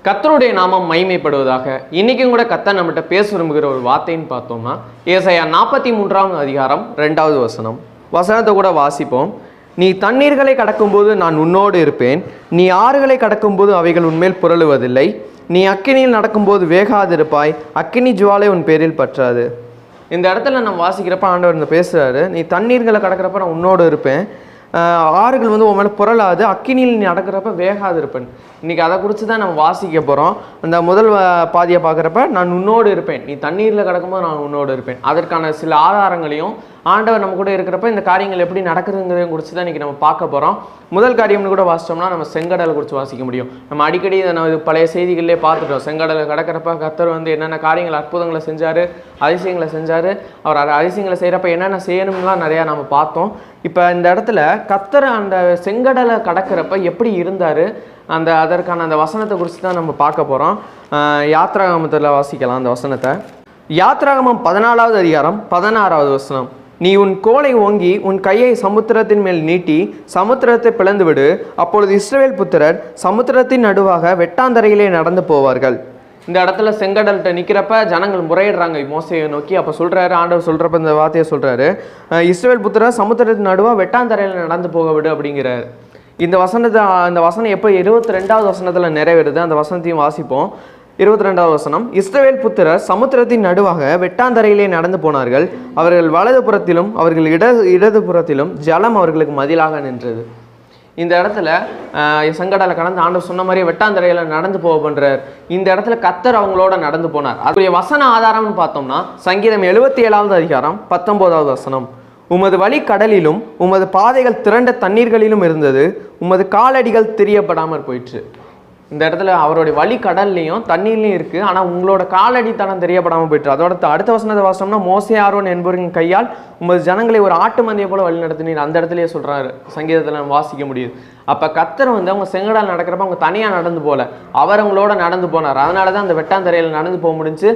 கர்த்தருடைய நாமம் மகிமைப்படுவதாக. இன்னைக்கும் கூட கர்த்தர் நம்மகிட்ட பேச விரும்புகிற ஒரு வார்த்தைன்னு பார்த்தோம்னா ஏசாயா 43ஆம் அதிகாரம் 2வது வசனம். வசனத்தை கூட வாசிப்போம். நீ தண்ணீர்களை கடக்கும்போது நான் உன்னோடு இருப்பேன், நீ ஆறுகளை கடக்கும்போது அவைகள் உன்மேல் புரளுவதில்லை, நீ அக்கினியில் நடக்கும்போது வேகாதிருப்பாய், அக்கினி ஜுவாலை உன் பேரில் பற்றாது. இந்த இடத்துல நம்ம வாசிக்கிறப்ப ஆண்டவர் இந்த பேசுகிறாரு, நீ தண்ணீர்களை கடக்கிறப்ப நான் உன்னோடு இருப்பேன், ஆறுகள் உன் மேலே புரளாது, அக்கினியில் நீ நடக்கிறப்ப வேகாது இருப்பேன். இன்றைக்கி அதை குறித்து தான் நம்ம வாசிக்க போகிறோம். அந்த முதல் பாதியை பார்க்குறப்ப நான் உன்னோடு இருப்பேன், நீ தண்ணீரில் கிடக்கும்போது நான் உன்னோடு இருப்பேன். அதற்கான சில ஆதாரங்களையும் ஆண்டவர் நம்ம கூட இருக்கிறப்ப இந்த காரியங்கள் எப்படி நடக்குதுங்கிறதையும் குறித்து தான் இன்றைக்கி நம்ம பார்க்க போகிறோம். முதல் காரியம்னு கூட வாசித்தோம்னா நம்ம செங்கடலை குறித்து வாசிக்க முடியும். நம்ம அடிக்கடி இதை நம்ம பழைய செய்திகளிலே பார்த்துட்டோம். செங்கடலை கடக்கிறப்ப கர்த்தர் என்னென்ன காரியங்கள் அற்புதங்களை செஞ்சார், அதிசயங்களை செஞ்சார். அவர் அதிசயங்களை செய்கிறப்ப என்னென்ன செய்யணும்லாம் நிறையா நம்ம பார்த்தோம். இப்போ இந்த இடத்துல கர்த்தர் அந்த செங்கடலை கடக்கிறப்ப எப்படி இருந்தார், அதற்கான அந்த வசனத்தை குறித்து தான் நம்ம பார்க்க போகிறோம். யாத்ராகமத்தில் வாசிக்கலாம் அந்த வசனத்தை. யாத்ராகமம் 14வது அதிகாரம் 16வது வசனம். நீ உன் கோலை ஓங்கி உன் கையை சமுத்திரத்தின் மேல் நீட்டி சமுத்திரத்தை பிளந்துவிடு, அப்பொழுது இஸ்ரவேல் புத்திரர் சமுத்திரத்தின் நடுவாக வெட்டாந்தரையிலே நடந்து போவார்கள். இந்த இடத்துல செங்கடல்கிட்ட நிற்கிறப்ப ஜனங்கள் முறையிடுறாங்க மோசையை நோக்கி. அப்போ சொல்கிறாரு ஆண்டவர், சொல்கிறப்ப இந்த வார்த்தையை சொல்கிறாரு, இஸ்ரவேல் புத்திரர் சமுத்திரத்தின் நடுவாக வெட்டாந்தரையில் நடந்து போக விடு அப்படிங்கிறார். இந்த வசனம் எப்போ 22வது வசனத்தில் நிறைவேறுது, அந்த வசனத்தையும் வாசிப்போம். 22வது வசனம். இஸ்ரவேல் புத்திரர் சமுத்திரத்தின் நடுவாக வெட்டாந்தரையிலே நடந்து போனார்கள், அவர்கள் வலது புறத்திலும் அவர்கள் இடது புறத்திலும் ஜலம் அவர்களுக்கு மதிலாக நின்றது. இந்த இடத்துல செங்கடலை கடந்து ஆண்டவர் சொன்ன மாதிரியே வெட்டாந்தரையில நடந்து போக பண்றார். இந்த இடத்துல கர்த்தர் அவங்களோட நடந்து போனார். அதுடைய வசன ஆதாரம்னு பார்த்தோம்னா சங்கீதம் 77வது அதிகாரம் 19வது வசனம். உமது வழி கடலிலும் உமது பாதைகள் திரண்ட தண்ணீர்களிலும் இருந்தது, உமது காலடிகள் தெரியப்படாமல் போயிற்று. இந்த இடத்துல அவருடைய வழி கடல்லையும் தண்ணீர்லையும் இருக்குது, ஆனால் உங்களோட காலடி தடம் தெரியப்படாமல் போயிட்டு. அதோட அடுத்த வசனத்தை வாசம்னா மோசே ஆரோன் என்பவரின் கையால் உமது ஜனங்களை ஒரு ஆட்டு மந்தையை போல வழி நடத்தினீர். அந்த இடத்துலயே சொல்கிறாரு, சங்கீதத்தில் நம்ம வாசிக்க முடியுது. அப்போ கர்த்தர் அவங்க செங்கடல் நடக்கிறப்ப அவங்க தனியாக நடந்து போகல, அவர் அவங்களோட நடந்து போனார். அதனால தான் அந்த வெட்டாந்தரையில் நடந்து போக முடிஞ்சு.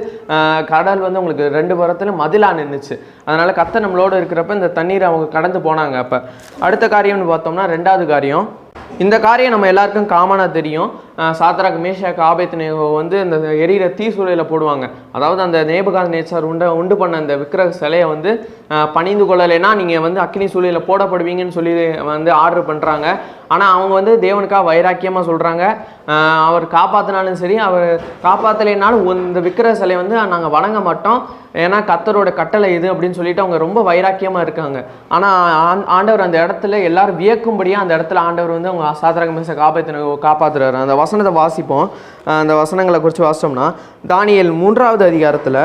கடல் உங்களுக்கு 2 புறத்திலும் மதிலாக நின்றுச்சு. அதனால் கர்த்தர் நம்மளோட இருக்கிறப்ப இந்த தண்ணீரை அவங்க கடந்து போனாங்க. அப்போ அடுத்த காரியம்னு பார்த்தோம்னா 2வது காரியம். இந்த காரியம் நம்ம எல்லாருக்கும் காமனாக தெரியும். சாத்ராக் மேஷாக் ஆபேத்நேகோ இந்த எரியிற தீ சூளையில் போடுவாங்க. அதாவது அந்த நேபுகாத்நேச்சார் உண்டு பண்ண அந்த விக்கிரக சிலையை பணிந்து கொள்ளலைன்னா நீங்கள் அக்னி சூளையில் போடப்படுவீங்கன்னு சொல்லி ஆர்டர் பண்ணுறாங்க. ஆனால் அவங்க தேவனுக்காக வைராக்கியமாக சொல்கிறாங்க, அவர் காப்பாற்றினாலும் சரி அவர் காப்பாற்றலைனாலும் இந்த விக்கிரக சிலையை நாங்கள் வணங்க மாட்டோம், ஏன்னா கர்த்தரோட கட்டளை இது அப்படின்னு சொல்லிட்டு அவங்க ரொம்ப வைராக்கியமாக இருக்காங்க. ஆனால் ஆண்டவர் அந்த இடத்துல எல்லாரும் வியக்கும்படியாக அந்த இடத்துல ஆண்டவர் அவங்க சாத்ராக் மேஷாக் ஆபேத்நேகோ காப்பாற்றுறாரு. அந்த வசனத்தை வாசிப்போம். அந்த வசனங்களை குறித்து வாசித்தோம்னா தானியேல் 3வது அதிகாரத்தில்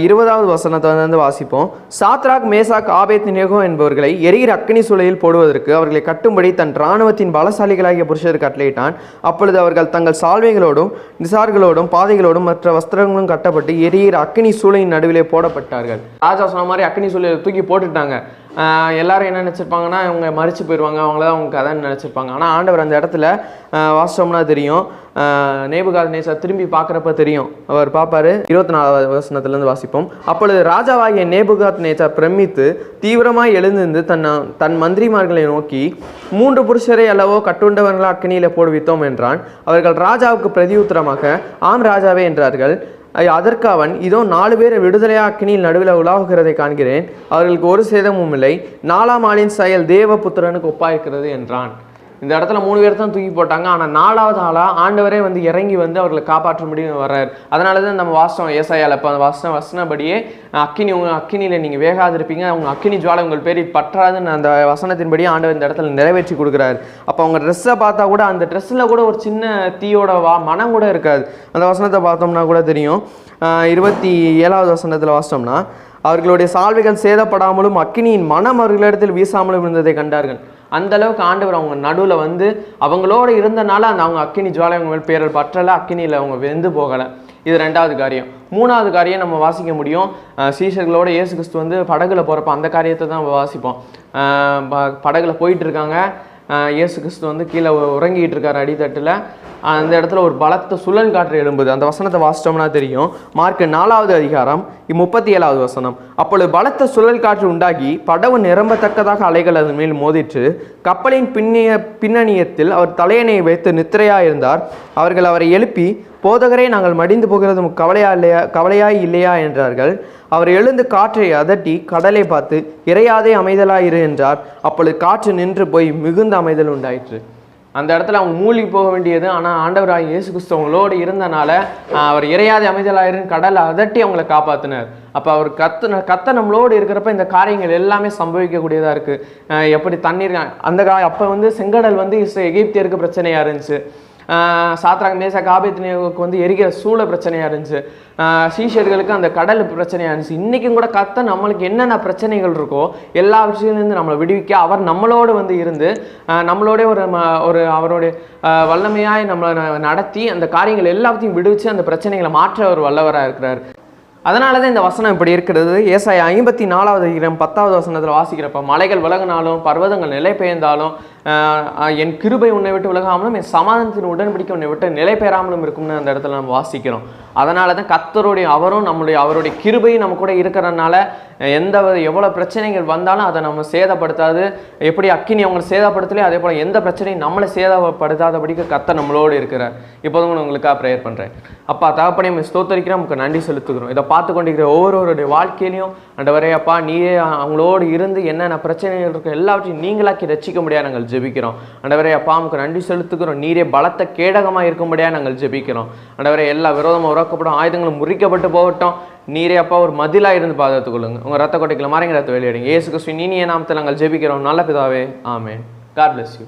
20வது வசனத்தை வாசிப்போம். சாத்ராக் மேஷாக் ஆபேத்நேகோ என்பவர்களை எரிகிற அக்னி சூளையில் போடுவதற்கு அவர்களை கட்டும்படி தன் இராணுவத்தின் பலசாலிகளாகிய புருஷர் கட்டளையிட்டான். அப்பொழுது அவர்கள் தங்கள் சால்வைகளோடும் நிசார்களோடும் பாதைகளோடும் மற்ற வஸ்திரங்களும் கட்டப்பட்டு எரிகிற அக்னி சூளையின் நடுவிலே போடப்பட்டார்கள். ராஜா சொன்ன மாதிரி அக்னி சூளையில் தூக்கி போட்டுட்டாங்க. எல்லாரும் என்ன நினச்சிருப்பாங்கன்னா இவங்க மறித்து போயிடுவாங்க, அவங்களதான் அவங்க கதைன்னு நினச்சிருப்பாங்க. ஆனால் ஆண்டவர் அந்த இடத்துல வாசித்தோம்னா தெரியும், நேபுகாத்நேச்சார் திரும்பி பார்க்குறப்ப தெரியும், அவர் பார்ப்பாரு. 24வது வசனத்துலேருந்து வாசிப்போம். அப்பொழுது ராஜாவாகிய நேபுகாத்நேச்சார் பிரமித்து தீவிரமாய் எழுந்திருந்து தன் மந்திரிமார்களை நோக்கி, 3 புருஷரை அல்லவோ கட்டுண்டவர்களா அக்னியில் போடுவித்தோம் என்றான். அவர்கள் ராஜாவுக்கு பிரதியுத்தரமாக ஆம் ராஜாவே என்றார்கள். அதற்கு அவன், இதோ 4 பேரை விடுதலையா அக்னியில் நடுவில் உலாவுகிறதை காண்கிறேன், அவர்களுக்கு ஒரு சேதமும் இல்லை, 4ஆம் ஆளின் செயல் தேவபுத்திரனுக்கு ஒப்பாயிருக்கிறது என்றான். இந்த இடத்துல 3 பேர் தான் தூக்கி போட்டாங்க. ஆனால் 4வது ஆளாக ஆண்டவரே இறங்கி அவர்களை காப்பாற்ற முடியும் வர்றார். அதனால தான் நம்ம வாசம் ஏசாயால இப்போ அந்த வசனப்படியே அக்கினியில் நீங்கள் வேகாதிருப்பீங்க, அவங்க அக்கினி ஜுவாலை உங்கள் பேரி பற்றாதுன்னு அந்த வசனத்தின்படியே ஆண்டவர் இந்த இடத்துல நிறைவேற்றி கொடுக்குறாரு. அப்போ அவங்க ட்ரெஸ்ஸை பார்த்தா கூட அந்த ட்ரெஸ்ஸில் கூட ஒரு சின்ன தீயோட மனம் கூட இருக்காது. அந்த வசனத்தை பார்த்தோம்னா கூட தெரியும். 27வது வசனத்தில் வாசித்தோம்னா அவர்களுடைய சால்வைகள் சேதப்படாமலும் அக்கினியின் மனம் அவர்களிடத்தில் வீசாமலும் இருந்ததை கண்டார்கள். அந்த அளவுக்கு ஆண்டவர் அவங்க நடுவில் அவங்களோட இருந்தனால அவங்க அக்கினி ஜுவாலை அவங்க மேல் பேரல் பற்றலை, அக்கினியில் அவங்க வெந்து போகலை. இது 2வது காரியம். 3வது காரியம் நம்ம வாசிக்க முடியும். சீஷர்களோட இயேசு கிறிஸ்து படகுல போகிறப்ப அந்த காரியத்தை தான் நம்ம வாசிப்போம். படகுல போயிட்டு இருக்காங்க. இயேசு கிறிஸ்து வந்து கீழே உறங்கிட்டு இருக்கார் அடித்தட்டில். அந்த இடத்துல ஒரு பலத்த சுழல் காற்று எழும்புது. அந்த வசனத்தை வாசித்தோம்னா தெரியும். மார்க் 4வது அதிகாரம் 37வது வசனம். அப்பொழுது பலத்த சுழல் காற்று உண்டாகி படவு நிரம்பத்தக்கதாக அலைகள் அதன் மேல் மோதிற்று. கப்பலின் பின்னணியத்தில் அவர் தலையணையை வைத்து நித்திரையாக இருந்தார். அவர்கள் அவரை எழுப்பி, போதகரே, நாங்கள் மடிந்து போகிறது கவலையாய் இல்லையா என்றார்கள். அவர் எழுந்து காற்றை அதட்டி கடலை பார்த்து, இறையாதே அமைதலாயிரு என்றார். அப்பொழுது காற்று நின்று போய் மிகுந்த அமைதல் உண்டாயிற்று. அந்த இடத்துல அவங்க மூழ்கி போக வேண்டியது. ஆனால் ஆண்டவராக இயேசு கிறிஸ்து அவங்களோடு இருந்தனால அவர் இறையாதே அமைதலாயிருன்னு கடலை அதட்டி அவங்களை காப்பாற்றினார். அப்போ அவர் கத்த நம்மளோடு இருக்கிறப்ப இந்த காரியங்கள் எல்லாமே சம்பவிக்கக்கூடியதாக இருக்குது. எப்படி தண்ணீர் அப்போ வந்து செங்கடல் வந்து எகிப்தியருக்கு பிரச்சனையாக இருந்துச்சு. சாத்ராக் மேஷாக் ஆபேத்நேகோவுக்கு வந்து எரிகிற சூழ பிரச்சனையாக இருந்துச்சு. சீஷர்களுக்கு அந்த கடல் பிரச்சனையாக இருந்துச்சு. இன்றைக்கும் கூட கர்த்தர் நம்மளுக்கு என்னென்ன பிரச்சனைகள் இருக்கோ எல்லா விஷயத்துலேருந்து நம்மளை விடுவிக்க அவர் நம்மளோடு வந்து இருந்து நம்மளோட ஒரு அவருடைய வல்லமையாய் நம்மளை நடத்தி அந்த காரியங்கள் எல்லாத்தையும் விடுவிச்சு அந்த பிரச்சனைகளை மாற்ற ஒரு வல்லவராக இருக்கிறார். அதனால தான் இந்த வசனம் இப்படி இருக்கிறது. ஏசாயா 54வது அதிகாரம் 10வது வசனத்தில் வாசிக்கிறப்ப, மலைகள் விலகினாலும் பர்வதங்கள் நிலை பெயர்ந்தாலும் என் கிருபை உன்னை விட்டு விலகாமலும் என் சமாதானத்தின் உடன்படிக்கை உன்னை விட்டு நிலை பெறாமலும் இருக்கும்னு அந்த இடத்துல நம்ம வாசிக்கிறோம். அதனால தான் கர்த்தருடைய அவருடைய கிருபையும் நம்ம கூட இருக்கிறனால எவ்வளோ பிரச்சனைகள் வந்தாலும் அதை நம்ம சேதப்படுத்தாது. எப்படி அக்கினி அவங்களை சேதப்படுத்தலையோ அதே போல் எந்த பிரச்சனையும் நம்மளை சேதப்படுத்தாதபடிக்கு கர்த்தர் நம்மளோடு இருக்கிறார். இப்போதும் உங்களுக்காக ப்ரேயர் பண்ணுறேன். அப்பா தகப்பனே, நம்ம ஸ்தோத்தரிக்கிறோம், நமக்கு நன்றி செலுத்துகிறோம். இதை பார்த்து கொண்டிருக்கிற ஒவ்வொருவருடைய வாழ்க்கையிலையும் ஆண்டவரே அப்பா, நீயே அவங்களோடு இருந்து என்னென்ன பிரச்சனைகள் இருக்கும் எல்லாவற்றையும் நீங்களாக்கி ரசிக்க முடியாது நாங்கள் ஜெபிக்கிறோம். ஆண்டவரே அப்பா, நமக்கு நன்றி செலுத்துகிறோம். நீரே பலத்த கேடகமாக இருக்கும்படியாக நாங்கள் ஜெபிக்கிறோம். ஆண்டவரே எல்லா விரோதமாக உறக்கப்படும் ஆயுதங்களும் முறிக்கப்பட்டு போகட்டும். நீரே அப்பா ஒரு மதிலாக இருந்து பாதுகாத்துக் கொள்ளுங்க. உங்கள் ரத்த கொட்டைகளை மறைங்க ரத்த வெளியிடுங்க. இயேசு கிறிஸ்துவின் இனிய நாமத்தில் நாங்கள் ஜெபிக்கிறோம் நல்ல பிதாவே, ஆமென். God bless you.